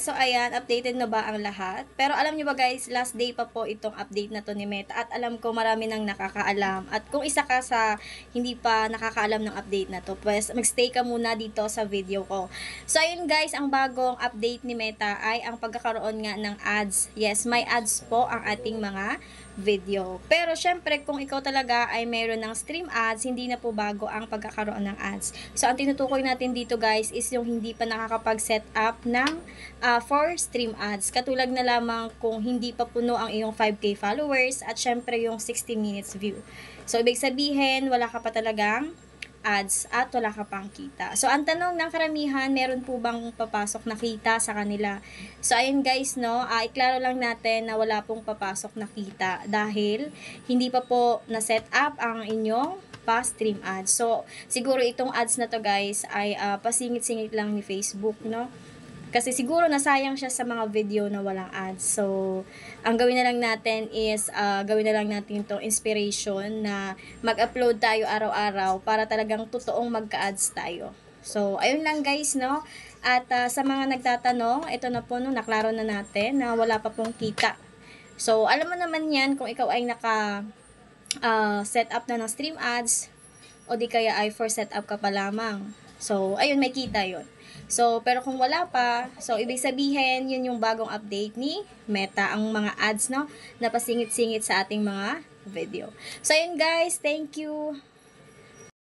So ayan, updated na ba ang lahat? Pero alam nyo ba guys, last day pa po itong update na to ni Meta at alam ko marami nang nakakaalam. At kung isa ka sa hindi pa nakakaalam ng update na to, pues magstay ka muna dito sa video ko. So ayun guys, ang bagong update ni Meta ay ang pagkakaroon nga ng ads. Yes, may ads po ang ating mga video. Pero syempre, kung ikaw talaga ay mayroon ng stream ads, hindi na po bago ang pagkakaroon ng ads. So ang tinutukoy natin dito guys is yung hindi pa nakakapag-set up ng for stream ads. Katulad na lamang kung hindi pa puno ang iyong 5K followers at syempre yung 60 minutes view. So ibig sabihin, wala ka pa talagang ads at wala ka pang kita. So, ang tanong ng karamihan, meron po bang papasok na kita sa kanila? So, ayun guys, no, iklaro lang natin na wala pong papasok na kita dahil hindi pa po na-set up ang inyong pa-stream ads. So, siguro itong ads na to guys ay pasingit-singit lang ni Facebook, no? Kasi siguro nasayang siya sa mga video na walang ads. So, ang gawin na lang natin is, gawin na lang natin itong inspiration na mag-upload tayo araw-araw para talagang totoong magka-ads tayo. So, ayun lang guys, no? At sa mga nagtatanong, ito na po, no, naklaro na natin na wala pa pong kita. So, alam mo naman yan kung ikaw ay set up na ng stream ads o di kaya ay for setup ka pa lamang. So, ayun, may kita yon. So, pero kung wala pa, so, ibig sabihin, yun yung bagong update ni Meta, ang mga ads, no, na pasingit-singit sa ating mga video. So, ayun guys, thank you.